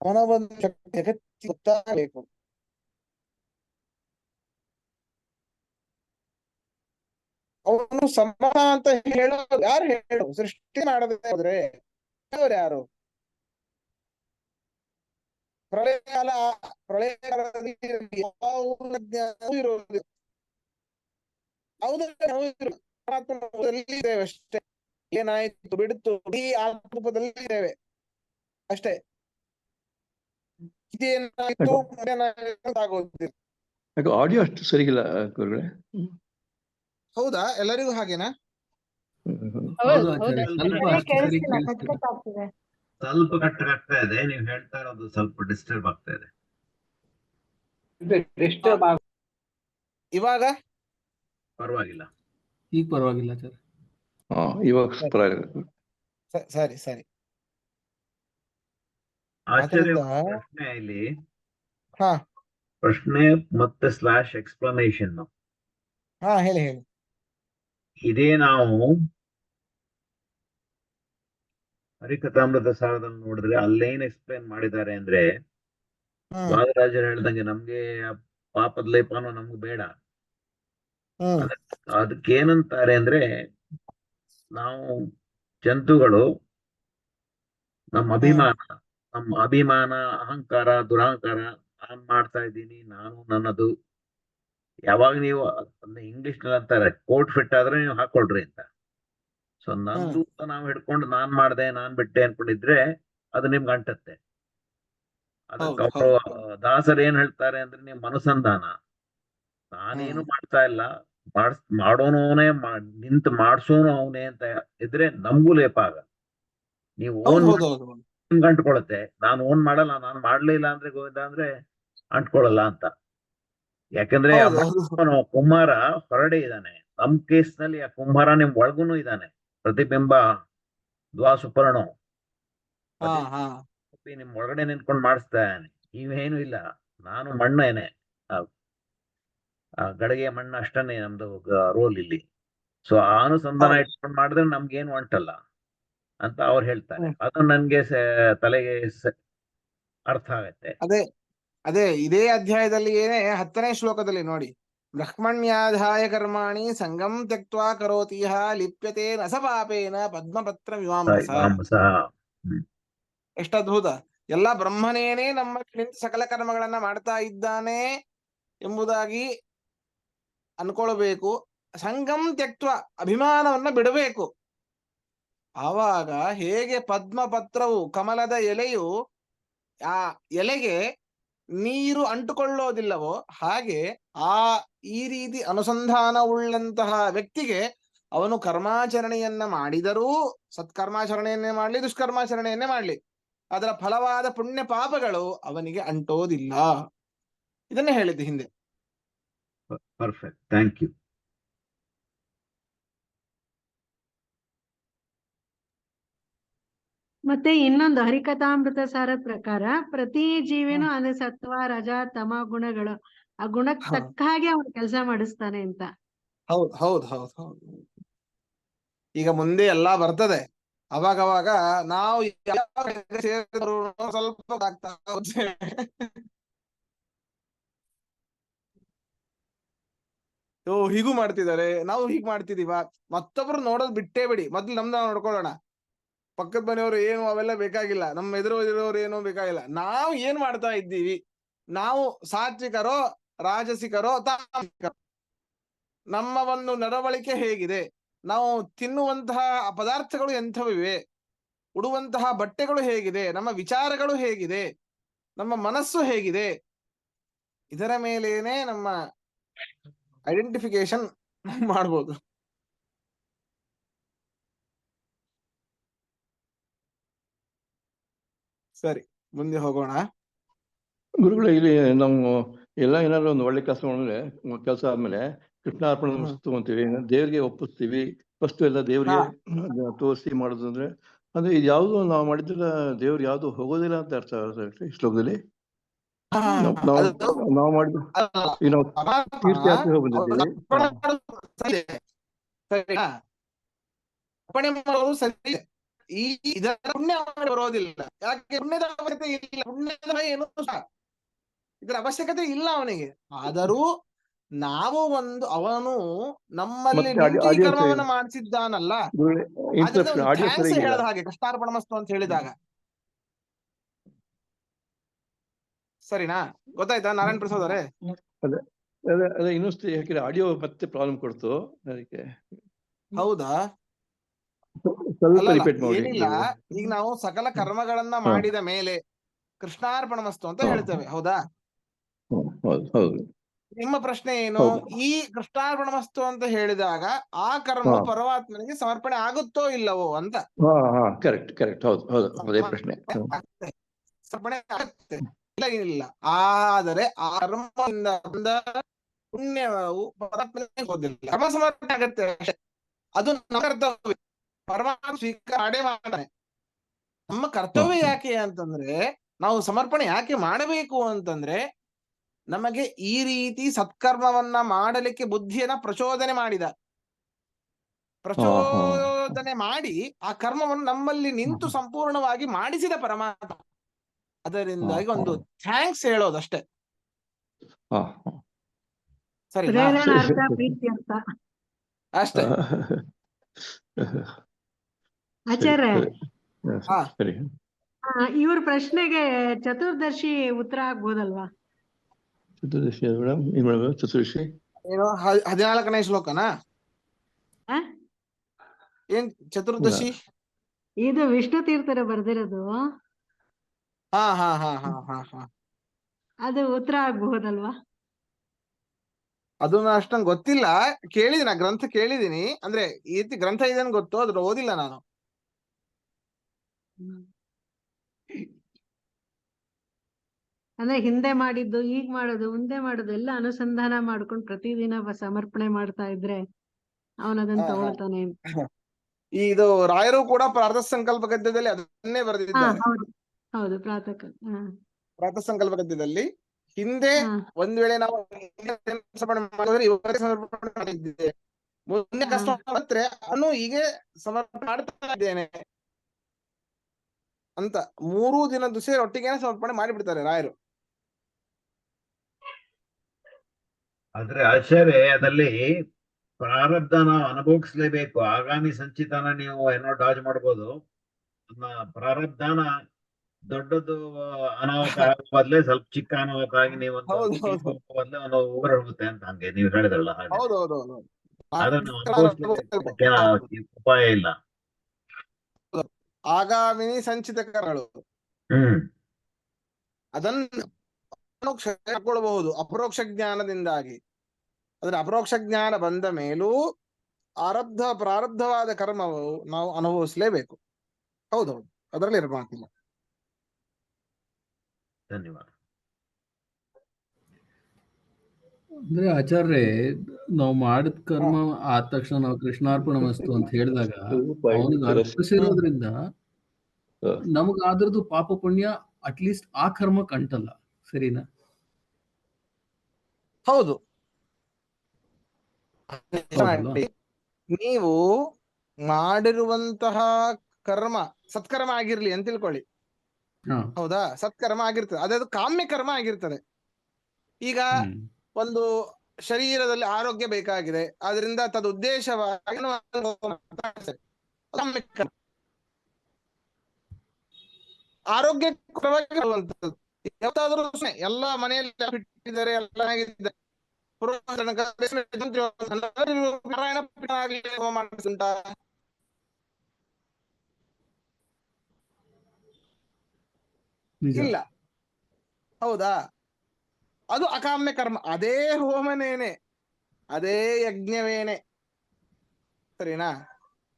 ಅವನ ಒಂದು ಶಕ್ತಿ ಅಗತ್ಯ ಗೊತ್ತಾಗಬೇಕು. ಅವನು ಸಮಾನ ಅಂತ ಹೇಳೋದು ಯಾರು? ಹೇಳು, ಸೃಷ್ಟಿ ಮಾಡದೆ ಹೋದ್ರೆ ಹೇಳೋರು ಯಾರು? ಪ್ರಳಯಕಾಲದಲ್ಲಿ ಯಾವ ಜ್ಞಾನವೂ ಇರೋದಿಲ್ಲ. ಇದ್ದೇವೆ ಅಷ್ಟೇ. ಏನಾಯ್ತು ಬಿಡ್ತು ಈ ಆತ್ಮದಲ್ಲಿ ಇದ್ದೇವೆ ಅಷ್ಟೇ. ಇದೇನಾಯ್ತು ಆಗೋದಿಲ್ಲ. ಆಡಿಯೋ ಅಷ್ಟು ಸರಿಗಿಲ್ಲ ಗುರುಗಳೇ. ಹೌದಾ? ಎಲ್ಲರಿಗೂ ಹಾಗೇನಾ? ಹೌದು ಆಚಾರ್ಯ, ಸ್ವಲ್ಪ ಅಷ್ಟು ಸರಿ ಕೇಳಿಸ್ತಿಲ್ಲ. ಸ್ವಲ್ಪ ಕಟ್ ಆಗ್ತಾ ಇದೆ, ನೀವು ಹೇಳ್ತಾ ಇರೋದು ಸ್ವಲ್ಪ ಡಿಸ್ಟರ್ಬ್ ಆಗ್ತಾ ಇದೆ. ಇವಾಗ ಪರವಾಗಿಲ್ಲ, ಈಗ ಪರವಾಗಿಲ್ಲ ಆಚಾರ್ಯ. ಇವಾಗ ಪರವಾಗಿಲ್ಲ. ಸರಿ ಸರಿ. ಆಶ್ಚರ್ಯ ಆದ್ರಿಂದ ಪ್ರಶ್ನೆ ಇಲ್ಲಿ, ಹಾ ಪ್ರಶ್ನೆ ಮತ್ತೆ ಸ್ಲಾಶ್ ಎಕ್ಸ್ಪ್ಲನೇಷನ್. ಹಾ ಹೇಳಿ ಹೇಳಿ. ಇದೇ ನಾವು ಹರಿಕಥಾಮೃತ ಸಾರದಲ್ಲಿ ನೋಡಿದ್ರೆ ಅಲ್ಲೇನ್ ಎಕ್ಸ್ಪ್ಲೇನ್ ಮಾಡಿದ್ದಾರೆ ಅಂದ್ರೆ, ವಾದರಾಜರು ಹೇಳ್ದಂಗೆ ನಮ್ಗೆ ಪಾಪದ ಲೇಪನೂ ನಮ್ಗೆ ಬೇಡ. ಅದಕ್ಕೇನಂತಾರೆ ಅಂದ್ರೆ, ನಾವು ಜಂತುಗಳು ನಮ್ಮ ಅಭಿಮಾನ, ಅಹಂಕಾರ, ದುರಹಂಕಾರ, ನಾನ್ ಮಾಡ್ತಾ ಇದ್ದೀನಿ, ನಾನು ನನ್ನದು. ಯಾವಾಗ ನೀವು ಇಂಗ್ಲಿಷ್ ನಲ್ಲಿ ಅಂತಾರೆ ಕೋಟ್ ಫಿಟ್ ಆದ್ರೆ ನೀವು ಹಾಕೊಳ್ರಿ ಅಂತ. ಸೊ ನಂದು ನಾವು ಹಿಡ್ಕೊಂಡು ನಾನ್ ಮಾಡ್ದೆ, ನಾನ್ ಬಿಟ್ಟೆ ಅನ್ಕೊಂಡಿದ್ರೆ ಅದು ನಿಮ್ಗೆ ಅಂಟತ್ತೆ. ಅದಕ್ಕೆ ಅವರು ದಾಸರು ಏನ್ ಹೇಳ್ತಾರೆ ಅಂದ್ರೆ, ನೀವು ಮನುಸಂಧಾನ, ನಾನೇನು ಮಾಡ್ತಾ ಇಲ್ಲ, ಮಾಡೋನು ಅವನೇ, ನಿಂತು ಮಾಡ್ಸೋನು ಅವನೇ ಅಂತ ಇದ್ರೆ ನಮ್ಗೂ ಲೇಪ ಆಗ. ನೀವು ಓನ್ ಅಂಟ್ಕೊಳತ್ತೆ. ನಾನು ಓನ್ ಮಾಡಲ್ಲ, ನಾನು ಮಾಡ್ಲಿಲ್ಲ ಅಂದ್ರೆ ಗೋವಿಂದ ಅಂದ್ರೆ ಅಂಟ್ಕೊಳಲ್ಲ ಅಂತ. ಯಾಕಂದ್ರೆ ಕುಂಬಾರ ಹೊರಡೆ ಇದ್ದಾನೆ. ನಮ್ ಕೇಸ್ ನಲ್ಲಿ ಆ ಕುಂಬಾರ ನಿಮ್ ಒಳಗುನು ಇದ್ದಾನೆ. ಪ್ರತಿಬಿಂಬ ದ್ವಾಸುಪರ್ಣೋ ನಿಮ್ ಒಳಗಡೆ ನಿಂತ್ಕೊಂಡು ಮಾಡಿಸ್ತಾ ಇದ್ದಾನೆ. ನೀವೇನು ಇಲ್ಲ, ನಾನು ಮಣ್ಣೇನೆ, ಗಡಿಗೆ ಮಣ್ಣು ಅಷ್ಟನ್ನೇ ನಮ್ದು ರೋಲ್ ಇಲ್ಲಿ. ಸೊ ಆ ಅನುಸಂಧಾನ ಇಟ್ಕೊಂಡು ಮಾಡಿದ್ರೆ ನಮ್ಗೇನು ಅಂಟಲ್ಲ ಅಂತ ಅವ್ರು ಹೇಳ್ತಾರೆ. ಅದು ನನ್ಗೆ ತಲೆಗೆ ಅರ್ಥ ಆಗತ್ತೆ. ಅದೇ ಇದೇ ಅಧ್ಯಾಯದಲ್ಲಿ ಏನೇ 10ನೇ ಶ್ಲೋಕದಲ್ಲಿ ನೋಡಿ, ಬ್ರಹ್ಮಣ್ಯಾಧಾಯ ಕರ್ಮಾಣಿ ಸಂಗಂ ತ್ಯಕ್ತ್ವಾ ಕರೋತಿಹ ಲಿಪ್ಯತೆ ನ ಸ ಪಾಪೇನ ಪದ್ಮಪತ್ರ ವಿವಾಂಸ. ಎಷ್ಟು ಅದ್ಭುತ. ಎಲ್ಲ ಬ್ರಹ್ಮನೇನೇ ನಮ್ಮ ನಿಂತು ಸಕಲ ಕರ್ಮಗಳನ್ನ ಮಾಡ್ತಾ ಇದ್ದಾನೆ ಎಂಬುದಾಗಿ ಅನ್ಕೊಳ್ಬೇಕು. ಸಂಗಂ ತ್ಯಕ್ತ್ವ, ಅಭಿಮಾನವನ್ನ ಬಿಡಬೇಕು. ಆವಾಗ ಹೇಗೆ ಪದ್ಮಪತ್ರವು, ಕಮಲದ ಎಲೆಯು ಆ ಎಲೆಗೆ ನೀರು ಅಂಟುಕೊಳ್ಳೋದಿಲ್ಲವೋ ಹಾಗೆ ಈ ರೀತಿ ಅನುಸಂಧಾನವುಳ್ಳಂತಹ ವ್ಯಕ್ತಿಗೆ ಅವನು ಕರ್ಮಾಚರಣೆಯನ್ನ ಮಾಡಿದರೂ, ಸತ್ಕರ್ಮಾಚರಣೆಯನ್ನೇ ಮಾಡ್ಲಿ, ದುಷ್ಕರ್ಮಾಚರಣೆಯನ್ನೇ ಮಾಡ್ಲಿ, ಅದರ ಫಲವಾದ ಪುಣ್ಯ ಪಾಪಗಳು ಅವನಿಗೆ ಅಂಟೋದಿಲ್ಲ. ಇದನ್ನೇ ಹೇಳಿದ್ದು ಹಿಂದೆ. Perfect, thank you. ಮತ್ತೆ ಇನ್ನೊಂದು ಹರಿಕಥಾಮೃತ ಸಾರ ಪ್ರಕಾರ ಪ್ರತಿ ಜೀವಿನೂ ಅಂದ್ರೆ ಸತ್ವ ರಜ ತಮ ಗುಣಗಳು ಆ ಗುಣಕ್ಕೆ ಹಾ. ತಕ್ಕ ಹಾಗೆ ಅವನು ಕೆಲಸ ಮಾಡಿಸ್ತಾನೆ ಅಂತ. ಹೌದ್ ಹೌದ್ ಹೌದ್ ಹೌದು. ಈಗ ಮುಂದೆ ಎಲ್ಲಾ ಬರ್ತದೆ, ಅವಾಗ ನಾವು ಸೇರಿದ್ರು ಸ್ವಲ್ಪ ಆಗ್ತಾ ಹೋಗುತ್ತೆ. ಓ ಹೀಗೂ ಮಾಡ್ತಿದ್ದಾರೆ, ನಾವು ಹೀಗ್ ಮಾಡ್ತಿದೀವ, ಮತ್ತೊಬ್ರು ನೋಡೋದ್ ಬಿಟ್ಟೇ ಬಿಡಿ, ಮೊದ್ಲು ನಮ್ದ ನಾವು ನೋಡ್ಕೊಳ್ಳೋಣ. ಪಕ್ಕದ ಮನೆಯವರು ಏನು ಅವೆಲ್ಲ ಬೇಕಾಗಿಲ್ಲ, ನಮ್ಮ ಎದುರು ಏನು ಬೇಕಾಗಿಲ್ಲ, ನಾವು ಏನ್ ಮಾಡ್ತಾ ಇದ್ದೀವಿ, ನಾವು ಸಾತ್ವಿಕರೋ ರಾಜಸಿಕರೋ ತಾಮಸಿಕರೋ, ನಮ್ಮ ಒಂದು ನಡವಳಿಕೆ ಹೇಗಿದೆ, ನಾವು ತಿನ್ನುವಂತಹ ಪದಾರ್ಥಗಳು ಎಂಥವಿವೆ, ಉಡುವಂತಹ ಬಟ್ಟೆಗಳು ಹೇಗಿದೆ, ನಮ್ಮ ವಿಚಾರಗಳು ಹೇಗಿದೆ, ನಮ್ಮ ಮನಸ್ಸು ಹೇಗಿದೆ, ಇದರ ಮೇಲೇನೆ ನಮ್ಮ ಐಡೆಂಟಿಫಿಕೇಶನ್ ಮಾಡ್ಬೋದು. ಸರಿ, ಮುಂದೆ ಹೋಗೋಣ. ಗುರುಗಳೇ, ಇಲ್ಲಿ ನಾವು ಎಲ್ಲ ಏನಾದ್ರು ಒಂದು ಒಳ್ಳೆ ಕೆಲಸ ಮಾಡಿದ್ರೆ, ಕೆಲಸ ಆದ್ಮೇಲೆ ಕೃಷ್ಣಾರ್ಪಣ ವಸ್ತು ಅಂತೀವಿ, ದೇವ್ರಿಗೆ ಒಪ್ಪಿಸ್ತೀವಿ, ವಸ್ತು ಎಲ್ಲ ದೇವ್ರಿಗೆ ತೋರಿಸಿ ಮಾಡೋದು ಅಂದ್ರೆ ಇದು ಯಾವುದು ನಾವು ಮಾಡಿದ್ರೆ ದೇವ್ರು ಯಾವ್ದು ಹೋಗೋದಿಲ್ಲ ಅಂತ ಅರ್ಥ ಈ ಶ್ಲೋಕದಲ್ಲಿ. ನಾವು ಮಾಡಿದ ಈಗ ನಾವು ತೀರ್ಥಯಾತ್ರೆ ಹೋಗಿ ಬಂದಿದ್ದೀವಿ. ಅರ್ಪಣೆ ಮಾಡೋದು ಸರಿ, ಈ ಇದರ ಪುಣ್ಯ ಬರೋದಿಲ್ಲ. ಯಾಕೆ? ಪುಣ್ಯದ ಅವಶ್ಯಕತೆ ಇಲ್ಲ, ಪುಣ್ಯದ ಏನು ಇದರ ಅವಶ್ಯಕತೆ ಇಲ್ಲ ಅವನಿಗೆ. ಆದರೂ ನಾವು ಅವನು ನಮ್ಮಲ್ಲಿ ನಿಂತು ಈ ಕರ್ಮವನ್ನ ಮಾಡಿಸಿದ್ದಾನಲ್ಲ, ಹೇಳದ ಹಾಗೆ ಕೃಷ್ಣಾರ್ಪಣಮಸ್ತು ಅಂತ ಹೇಳಿದಾಗ. ಸರಿನಾ? ಗೊತ್ತಾಯ್ತಾ ನಾರಾಯಣ ಪ್ರಸಾದ್ ಅವರೇ? ಅದೇ ಇನ್ನೊಂದು ಯಾಕೆ ಆಡಿಯೋ ಮತ್ತೆ ಪ್ರಾಬ್ಲಮ್ ಕೊಡ್ತು ಅದಕ್ಕೆ. ಹೌದಾ? ಸ್ವಲ್ಪ ರಿಪೀಟ್ ಮಾಡಿ. ಏನಿಲ್ಲ, ಈಗ ನಾವು ಸಕಲ ಕರ್ಮಗಳನ್ನ ಮಾಡಿದ ಮೇಲೆ ಕೃಷ್ಣಾರ್ಪಣಮಸ್ತು ಅಂತ ಹೇಳ್ತೇವೆ, ಹೌದಾ? ಹೌದು. ನಿಮ್ಮ ಪ್ರಶ್ನೆ ಏನು? ಈ ಕೃಷ್ಣಾರ್ಪಣಮಸ್ತು ಅಂತ ಹೇಳಿದಾಗ ಆ ಕರ್ಮ ಪರಮಾತ್ಮನಿಗೆ ಸಮರ್ಪಣೆ ಆಗುತ್ತೋ ಇಲ್ಲವೋ ಅಂತ. ಕರೆಕ್ಟ್ ಹೌದು ಅದೇ ಪ್ರಶ್ನೆ. ಸಮರ್ಪಣೆ ಆಗುತ್ತೆ, ಇಲ್ಲ. ಆದರೆ ಆ ಕರ್ಮದಿಂದ ಬಂದ ಪುಣ್ಯವು ಪರಮಾತ್ಮನಿಗೆ ಹೋದಿಲ್ಲ, ಕರ್ಮ ಸಮರ್ಪಣೆ ಆಗತ್ತೆ ಅಷ್ಟೇ. ಅದು ನಮ್ಮ ಕರ್ತವ್ಯ, ಪರಮಾತ್ಮ ಸ್ವೀಕಾರ ಮಾಡ್ತಾನೆ. ನಮ್ಮ ಕರ್ತವ್ಯ ಯಾಕೆ ಅಂತಂದ್ರೆ, ನಾವು ಸಮರ್ಪಣೆ ಯಾಕೆ ಮಾಡಬೇಕು ಅಂತಂದ್ರೆ, ನಮಗೆ ಈ ರೀತಿ ಸತ್ಕರ್ಮವನ್ನ ಮಾಡಲಿಕ್ಕೆ ಬುದ್ಧಿಯನ್ನ ಪ್ರಚೋದನೆ ಮಾಡಿ ಆ ಕರ್ಮವನ್ನು ನಮ್ಮಲ್ಲಿ ನಿಂತು ಸಂಪೂರ್ಣವಾಗಿ ಮಾಡಿಸಿದ ಪರಮಾತ್ಮ. ಅದರಿಂದಾಗಿ ಒಂದು ಥ್ಯಾಂಕ್ಸ್ ಹೇಳೋದಷ್ಟೇ. ಸರಿ, ಅಷ್ಟೇ. ಆಚಾರ್ಯ, ಇವ್ರ ಪ್ರಶ್ನೆಗೆ ಚತುರ್ದರ್ಶಿ ಉತ್ತರ ಆಗ್ಬೋದಲ್ವಾ? ಚತುರ್ದಶಿ ಚತುರ್ದಶಿ ಏನು 14ನೇ ಶ್ಲೋಕನಾ? ಏನ್ ಚತುರ್ದಶಿ? ಇದು ವಿಷ್ಣು ತೀರ್ಥರು ಬರ್ದಿರೋದು. ಅದು ಉತ್ತರ ಆಗ್ಬಹುದಲ್ವಾ? ಅದನ್ನ ಅಷ್ಟೊಂದು ಗೊತ್ತಿಲ್ಲ, ಕೇಳಿದಿನ ಗ್ರಂಥ ಕೇಳಿದೀನಿ, ಅಂದ್ರೆ ಈ ರೀತಿ ಗ್ರಂಥ ಇದೆ ಅಂತ ಗೊತ್ತು, ಅದ್ರ ಓದಿಲ್ಲ ನಾನು. ಅಂದ್ರೆ ಹಿಂದೆ ಮಾಡಿದ್ದು, ಈಗ ಮಾಡೋದು, ಮುಂದೆ ಮಾಡೋದು ಎಲ್ಲ ಅನುಸಂಧಾನ ಮಾಡ್ಕೊಂಡು ಪ್ರತಿದಿನ ಸಮರ್ಪಣೆ ಮಾಡ್ತಾ ಇದ್ರೆ ಅವನದನ್ನ ತಗೊಳ್ತಾನೆ. ಇದು ರಾಯರು ಕೂಡ ಪ್ರಾತಃ ಸಂಕಲ್ಪ ಗದ್ಯದಲ್ಲಿ ಅದನ್ನೇ ಬರೆದಿದ್ದಾರೆ. ಹೌದು, ಪ್ರಾತಃ ಸಂಕಲ್ಪ ಗದ್ಯದಲ್ಲಿ ಹಿಂದೆ ಒಂದ್ ವೇಳೆ ನಾವು ಸಮರ್ಪಣೆ ಮಾಡಿದ್ರೆ ಇವತ್ತೇ ಸಮರ್ಪಣೆ ಮಾಡಿದ್ದೆ, ಮುಂದೆ ಕಷ್ಟ ಮಾತ್ರ ನಾನು ಹೀಗೆ ಸಮರ್ಪಣೆ ಮಾಡ್ತಾ ಇದ್ದೇನೆ ಅಂತ 3 ದಿನದ್ದು ಸೇರಿ ಒಟ್ಟಿಗೆ ಸಮರ್ಪಣೆ ಮಾಡಿಬಿಡ್ತಾರೆ ರಾಯರು. ಆದ್ರೆ ಆಚಾರ್ಯದಲ್ಲಿ ಪ್ರಾರಬ್ಧನ ಅನುಭವಿಸ್ಲೇಬೇಕು. ಆಗಾಮಿ ಸಂಚಿತನ ನೀವು ಏನೋ ಡಾಜ್ ಮಾಡ್ಬೋದು, ಪ್ರಾರಬ್ಧನ ದೊಡ್ಡದು ಅನಾಹುತ ಆಗೋ ಬದ್ಲೆ ಸ್ವಲ್ಪ ಚಿಕ್ಕ ಅನಾಹುತ ಆಗಿ ನೀವೊಂದು ಬದ್ಲೆ ಒಂದು ಉಗುರ ಹೋಗುತ್ತೆ ಅಂತ ಹಂಗೆ ನೀವು ಹೇಳಿದ್ರಲ್ಲ, ಹಾಗೆ ಅದನ್ನು ಅನುಭವಿಸ್ಲೇಬೇಕು, ಉಪಾಯ ಇಲ್ಲ. ಆಗಾಮಿನಿ ಸಂಚಿತ ಕರ್ಮಗಳು ಅದನ್ನು ಹಾಕೊಳ್ಬಹುದು ಅಪರೋಕ್ಷ ಜ್ಞಾನದಿಂದಾಗಿ. ಆದ್ರೆ ಅಪರೋಕ್ಷ ಜ್ಞಾನ ಬಂದ ಮೇಲೂ ಪ್ರಾರಬ್ಧವಾದ ಕರ್ಮವು ನಾವು ಅನುಭವಿಸಲೇಬೇಕು. ಹೌದೌದು, ಅದರಲ್ಲಿ ಇರಬಾರ್ದಿಲ್ಲ. ಧನ್ಯವಾದ. ಅಂದ್ರೆ ಆಚಾರ್ಯ, ನಾವು ಮಾಡಿದ ಕರ್ಮ ಆದ ತಕ್ಷಣ ನಾವು ಕೃಷ್ಣಾರ್ಪಣ ವಸ್ತು ಅಂತ ಹೇಳಿದಾಗ ಅವನಿಗೆ ಅರ್ಪಿಸಿರೋದ್ರಿಂದ ನಮಗ ಅದ್ರದ್ದು ಪಾಪ ಪುಣ್ಯ ಅಟ್ಲೀಸ್ಟ್ ಆ ಕರ್ಮಕ್ಕೆ ಅಂಟಲ್ಲ, ಸರಿನಾ? ಹೌದು. ಹೌದಲ್ವಾ? ನೀವು ಮಾಡಿರುವಂತಹ ಕರ್ಮ ಸತ್ಕರ್ಮ ಆಗಿರ್ಲಿ ಅಂತ ತಿಳ್ಕೊಳ್ಳಿ. ಹಾ. ಹೌದಾ? ಸತ್ಕರ್ಮ ಆಗಿರ್ತದೆ, ಅದು ಕಾಮ್ಯ ಕರ್ಮ ಆಗಿರ್ತದೆ. ಈಗ ಒಂದು ಶರೀರದಲ್ಲಿ ಆರೋಗ್ಯ ಬೇಕಾಗಿದೆ, ಆದ್ರಿಂದ ತದುದ್ದೇಶವಾಗಿ ಆರೋಗ್ಯಕರವಾಗಿರುವಂತದ್ದು ಯಾವ್ದಾದ್ರು ಎಲ್ಲ ಮನೆಯಲ್ಲಿ ಬಿಟ್ಟಿದ್ದಾರೆ, ಎಲ್ಲ ಆಗಿದ್ದಾರೆ. ನಾರಾಯಣ ಮಾಡಿಸುಂಟಾ? ಇಲ್ಲ. ಹೌದಾ? ಅದು ಅಕಾಮ್ಯ ಕರ್ಮ. ಅದೇ ಹೋಮನೇನೆ, ಅದೇ ಯಜ್ಞವೇನೆ, ಸರಿನಾ?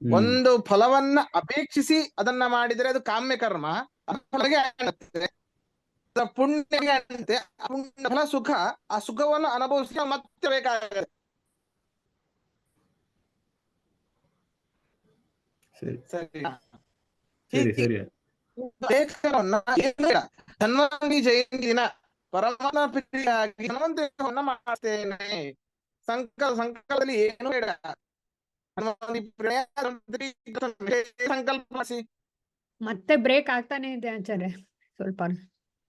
ಒಂದು ಫಲವನ್ನ ಅಪೇಕ್ಷಿಸಿ ಅದನ್ನ ಮಾಡಿದರೆ ಅದು ಕಾಮ್ಯ ಕರ್ಮ, ಪುಣ್ಯ ಪುಣ್ಯ ಫಲ ಸುಖ, ಆ ಸುಖವನ್ನು ಅನುಭವಿಸಿ ಮತ್ತೆ ಬೇಕಾಗಿದೆ. ಸರಿ. ಧನ್ವಂತರಿ ಜಯಂತಿ ದಿನ ಪರಮಾತ್ಮ ಪ್ರೀತಿಯಾಗಿ ಧನ್ವಂತರಿಯನ್ನು ಮಾಡ್ತೇನೆ. ಸಂಕಲ್ಪದಲ್ಲಿ ಏನು ಬೇಡ, ಸಂಕಲ್ಪ ಮಾಡಿಸಿ. ಮತ್ತೆ ಬ್ರೇಕ್ ಆಗ್ತಾನೆ ಇದೆ ಆಚಾರ್ಯ, ಸ್ವಲ್ಪ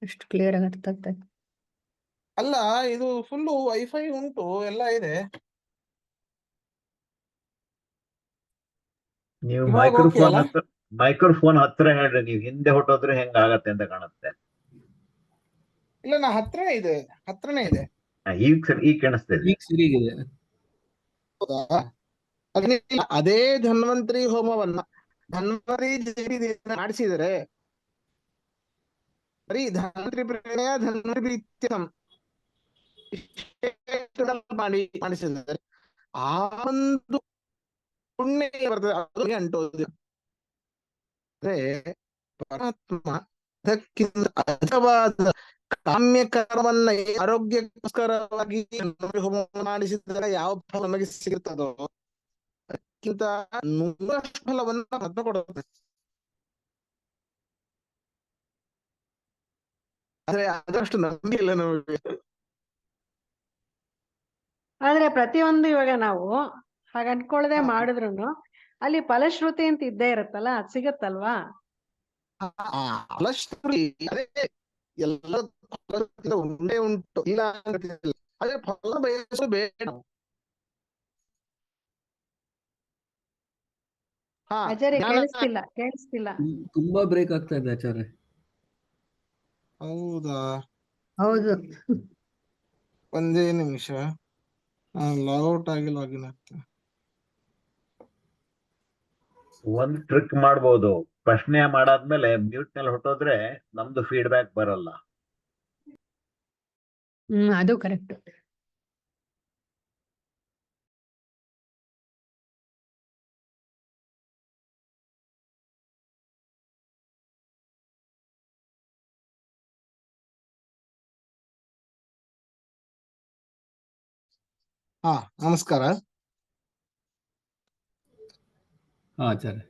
ಅಷ್ಟು ಕ್ಲಿಯರ್ ಆಗಿ ಅರ್ಥ ಆಗ್ತದೆ. ಅಲ್ಲ, ಇದು ಫುಲ್ಲು ವೈಫೈ ಉಂಟು, ಎಲ್ಲ ಇದೆ. ನೀವು ಇವಾಗ ಮೈಕ್ರೋಫೋನ್ ಹತ್ರ ಹೇಳ್ರಿ, ನೀವು ಹಿಂದೆ ಹೊಟ್ಟೋದ್ರೆ ಹೆಂಗ ಆಗತ್ತೆ ಅಂತ ಕಾಣುತ್ತೆ. ಇಲ್ಲ, ನಾ ಹತ್ರನೇ ಇದೆ. ಈಗ ಕಾಣಿಸ್ತಿದೆ. ಈಗ ಸರಿಗಿದೆ. ಹೌದಾ? ಅದೇ ಧನ್ವಂತರಿ ಹೋಮವನ್ನ ಧನ್ವಂತರಿ ಮಾಡಿಸಿದರೆ, ಬರೀ ಧನ್ವಂತರಿ ಪ್ರೇರಣೆಯ ಧನ್ವಂತರಿ ಪ್ರೀತ್ಯಂ ಮಾಡಿಸಿದರೆ ಆ ಒಂದು ಪುಣ್ಯ ಬರ್ತದೆ, ಅದು ಅಂಟೋದಿಲ್ಲ. ಪರಮಾತ್ಮ ಅದಕ್ಕಿಂತ ಅಧಿಕವಾದ ಕಾಮ್ಯ ಕರ್ಮವನ್ನ ಆರೋಗ್ಯಕ್ಕೋಸ್ಕರವಾಗಿ ಹೋಮ ಮಾಡಿಸಿದರೆ ಯಾವ ಫಲ ನಮಗೆ ಸಿಗುತ್ತದೋ ಅದಕ್ಕಿಂತ 100 ಫಲವನ್ನ ಪದ್ಮ ಕೊಡುತ್ತೆ. ಆದ್ರೆ ಅದಷ್ಟು ನಂಬಿ ಇಲ್ಲ ನಮಗೆ. ಆದ್ರೆ ಪ್ರತಿಯೊಂದು ಇವಾಗ ನಾವು ಹಾಗ ಅನ್ಕೊಳ್ಳದೆ ಮಾಡಿದ್ರು ಅಲ್ಲಿ ಫಲಶ್ರುತಿ ಅಂತ ಇದ್ದೇ ಇರತ್ತಲ್ಲ, ಅದ್ ಸಿಗತ್ತಲ್ವಾ? ಫಲಶ್ರುತಿ ಅದೇ ಎಲ್ಲ ಉಂಟೆ ಉಂಟು, ಇಲ್ಲ ಅದೇ ಫಲ ಬಯಸು ಬೇಡ. ಆಚಾರ್ಯ ಕೇಳಿಸ್ತಿಲ್ಲ. ತುಂಬಾ ಬ್ರೇಕ್ ಆಗ್ತಾ ಇದೆ ಆಚಾರ್ಯ. ಹೌದಾ? ಹೌದು. ಒಂದೇ ನಿಮಿಷ, ಲಾಗೌಟ್ ಆಗಿ ಲಾಗಿನ್ ಆಗ್ತದೆ. ಒಂದ್ ಟ್ರಿಕ್ ಮಾಡ್ಬೋದು, ಪ್ರಶ್ನೆ ಮಾಡಾದ್ಮೇಲೆ ಮ್ಯೂಟ್ ನಲ್ಲಿ ಹೊಟ್ಟೋದ್ರೆ ನಮ್ದು ಫೀಡ್ಬ್ಯಾಕ್ ಬರಲ್ಲ. ಅದು ಕರೆಕ್ಟ್. ನಮಸ್ಕಾರ. ಆಚಾರ್ಯ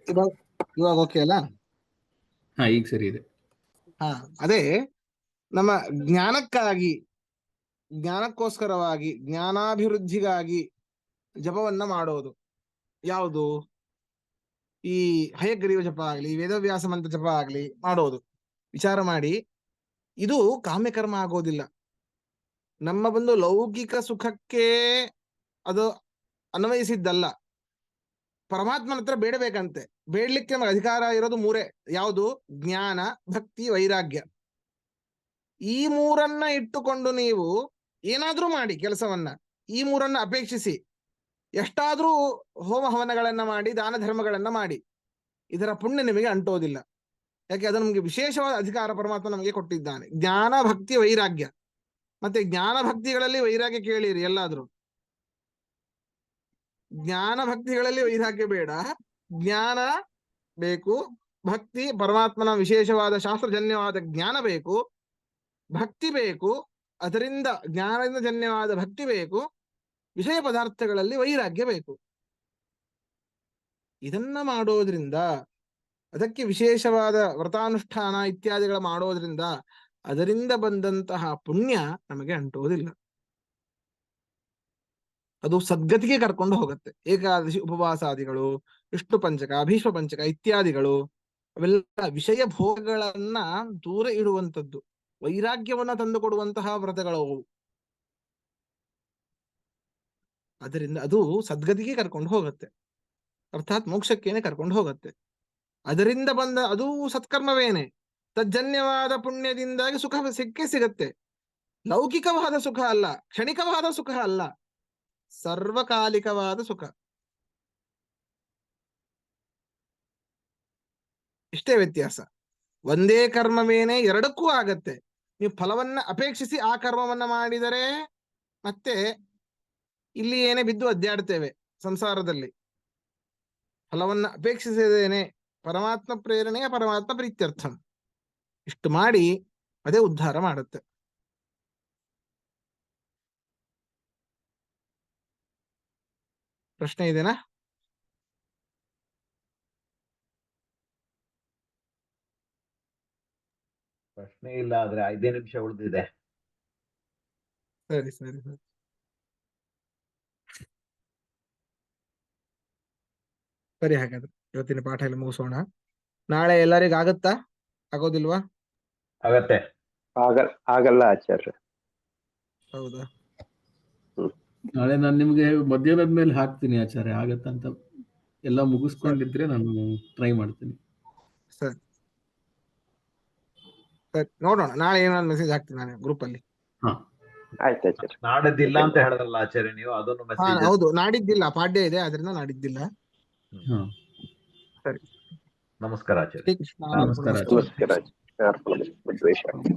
ಇವಾಗ ಓಕೆ ಅಲ್ಲ? ಈಗ ಸರಿ ಇದೆ. ಅದೇ ನಮ್ಮ ಜ್ಞಾನಕ್ಕೋಸ್ಕರವಾಗಿ ಜ್ಞಾನಾಭಿವೃದ್ಧಿಗಾಗಿ ಜಪವನ್ನ ಮಾಡೋದು ಯಾವುದು? ಈ ಹಯಗ್ರೀವ ಜಪ ಆಗ್ಲಿ, ವೇದವ್ಯಾಸ ಮಂತ್ರ ಜಪ ಆಗ್ಲಿ ಮಾಡೋದು. ವಿಚಾರ ಮಾಡಿ, ಇದು ಕಾಮ್ಯಕರ್ಮ ಆಗೋದಿಲ್ಲ. ನಮ್ಮ ಬಂದು ಲೌಕಿಕ ಸುಖಕ್ಕೆ ಅದು ಅನ್ವಯಿಸಿದ್ದಲ್ಲ. ಪರಮಾತ್ಮನ ಹತ್ರ ಬೇಡಬೇಕಂತೆ. ಬೇಡ್ಲಿಕ್ಕೆ ನಮಗೆ ಅಧಿಕಾರ ಇರೋದು 3. ಯಾವುದು? ಜ್ಞಾನ, ಭಕ್ತಿ, ವೈರಾಗ್ಯ. ಈ 3 ಇಟ್ಟುಕೊಂಡು ನೀವು ಏನಾದ್ರೂ ಮಾಡಿ ಕೆಲಸವನ್ನ, ಈ 3 ಅಪೇಕ್ಷಿಸಿ ಎಷ್ಟಾದ್ರೂ ಹೋಮ ಹವನಗಳನ್ನ ಮಾಡಿ, ದಾನ ಧರ್ಮಗಳನ್ನ ಮಾಡಿ, ಇದರ ಪುಣ್ಯ ನಿಮಗೆ ಅಂಟೋದಿಲ್ಲ. ಯಾಕೆ? ಅದು ನಮಗೆ ವಿಶೇಷವಾದ ಅಧಿಕಾರ ಪರಮಾತ್ಮ ನಮಗೆ ಕೊಟ್ಟಿದ್ದಾನೆ. ಜ್ಞಾನ, ಭಕ್ತಿ, ವೈರಾಗ್ಯ. ಮತ್ತೆ ಜ್ಞಾನ ಭಕ್ತಿಗಳಲ್ಲಿ ವೈರಾಗ್ಯ ಕೇಳಿರಿ ಎಲ್ಲಾದ್ರೂ. ಜ್ಞಾನ ಭಕ್ತಿಗಳಲ್ಲಿ ವೈರಾಗ್ಯ ಬೇಡ. ಜ್ಞಾನ ಬೇಕು, ಭಕ್ತಿ ಪರಮಾತ್ಮನ ವಿಶೇಷವಾದ ಶಾಸ್ತ್ರಜನ್ಯವಾದ ಜ್ಞಾನ ಬೇಕು, ಭಕ್ತಿ ಬೇಕು, ಅದರಿಂದ ಜ್ಞಾನದಿಂದ ಜನ್ಯವಾದ ಭಕ್ತಿ ಬೇಕು, ವಿಷಯ ಪದಾರ್ಥಗಳಲ್ಲಿ ವೈರಾಗ್ಯ ಬೇಕು. ಇದನ್ನ ಮಾಡೋದ್ರಿಂದ ಅದಕ್ಕೆ ವಿಶೇಷವಾದ ವ್ರತಾನುಷ್ಠಾನ ಇತ್ಯಾದಿಗಳ ಮಾಡೋದ್ರಿಂದ ಅದರಿಂದ ಬಂದಂತಹ ಪುಣ್ಯ ನಮಗೆ ಅಂಟುವುದಿಲ್ಲ. ಅದು ಸದ್ಗತಿಗೆ ಕರ್ಕೊಂಡು ಹೋಗುತ್ತೆ. ಏಕಾದಶಿ ಉಪವಾಸಾದಿಗಳು, ವಿಷ್ಣು ಪಂಚಕ, ಭೀಷ್ಮ ಪಂಚಕ ಇತ್ಯಾದಿಗಳು ಅವೆಲ್ಲ ವಿಷಯ ಭೋಗಗಳನ್ನ ದೂರ ಇಡುವಂಥದ್ದು, ವೈರಾಗ್ಯವನ್ನ ತಂದುಕೊಡುವಂತಹ ವ್ರತಗಳು. ಅದರಿಂದ ಅದು ಸದ್ಗತಿಗೆ ಕರ್ಕೊಂಡು ಹೋಗುತ್ತೆ, ಅರ್ಥಾತ್ ಮೋಕ್ಷಕ್ಕೇನೆ ಕರ್ಕೊಂಡು ಹೋಗುತ್ತೆ. ಅದರಿಂದ ಬಂದ ಅದು ಸತ್ಕರ್ಮವೇನೆ. ತಜ್ಜನ್ಯವಾದ ಪುಣ್ಯದಿಂದಾಗಿ ಸುಖ ಸಿಗತ್ತೆ. ಲೌಕಿಕವಾದ ಸುಖ ಅಲ್ಲ, ಕ್ಷಣಿಕವಾದ ಸುಖ ಅಲ್ಲ, ಸರ್ವಕಾಲಿಕವಾದ ಸುಖ. ಇಷ್ಟೇ ವ್ಯತ್ಯಾಸ. ಒಂದೇ ಕರ್ಮವೇನೆ ಎರಡಕ್ಕೂ ಆಗತ್ತೆ. ನೀವು ಫಲವನ್ನ ಅಪೇಕ್ಷಿಸಿ ಆ ಕರ್ಮವನ್ನ ಮಾಡಿದರೆ ಮತ್ತೆ ಇಲ್ಲಿ ಏನೇ ಬಿದ್ದು ಅಡ್ಡಾಡ್ತೇವೆ ಸಂಸಾರದಲ್ಲಿ. ಫಲವನ್ನ ಅಪೇಕ್ಷಿಸಿದೇನೆ ಪರಮಾತ್ಮ ಪ್ರೇರಣೆಯ ಪರಮಾತ್ಮ ಪ್ರೀತ್ಯರ್ಥಂ ಇಷ್ಟು ಮಾಡಿ ಅದೇ ಉದ್ಧಾರ ಮಾಡುತ್ತೆ. ಪ್ರಶ್ನೆ ಇದೆನಾ? ಪ್ರಶ್ನೆ ಇಲ್ಲ, ಆದ್ರೆ 5 ನಿಮಿಷ ಉಳಿದಿದೆ. ಸರಿ ಸರಿ ಸರಿ ಸರಿ. ಹಾಗಾದ್ರೆ ಇವತ್ತಿನ ಪಾಠ ಎಲ್ಲ ಮುಗಿಸೋಣ. ನಾಳೆ ಎಲ್ಲರಿಗೂ ಆಗತ್ತಾ, ಆಗೋದಿಲ್ವಾ? ಆಗತ್ತೆ. ಆಗಲ್ಲ ಆಚಾರ್ಯ. ಹೌದಾ? ನಾಳೆ ನಾನು ನಿಮ್ಗೆ ಮಧ್ಯಾಹ್ನದ ಮೇಲೆ ಹಾಕ್ತೀನಿ ಆಚಾರ್ಯ, ಆಗತ್ತಂತ. ಎಲ್ಲ ಮುಗಿಸ್ಕೊಂಡಿದ್ರೆ ನಾನು ಟ್ರೈ ಮಾಡ್ತೀನಿ. ಸರಿ ಸರಿ, ನೋಡೋಣ. ನಾಳೆ ಏನಾದ್ರು ಮೆಸೇಜ್ ಹಾಕ್ತೀನಿ ನಾನು ಗ್ರೂಪ್ ಅಲ್ಲಿ. ಆಯ್ತು ಆಚಾರ್ಯ. ನಾಡದಿಲ್ಲ ಅಂತ ಹೇಳಿದ್ರಲ್ಲ ಆಚಾರ್ಯ ನೀವು, ಅದನ್ನು ಹಾ ಮೆಸೇಜ್. ಹೌದು, ನಾಡಿದ್ದಿಲ್ಲ, ಪಾಡ್ಯ ಇದೆ, ಆದ್ರಿಂದ ನಾಡಿದ್ದಿಲ್ಲ. ಸರಿ, ನಮಸ್ಕಾರ ಆಚಾರ್ಯ. ಶ್ರೀಕೃಷ್ಣ. ನಮಸ್ಕಾರ. ನಮಸ್ಕಾರ ಆಚಾರ್ಯ.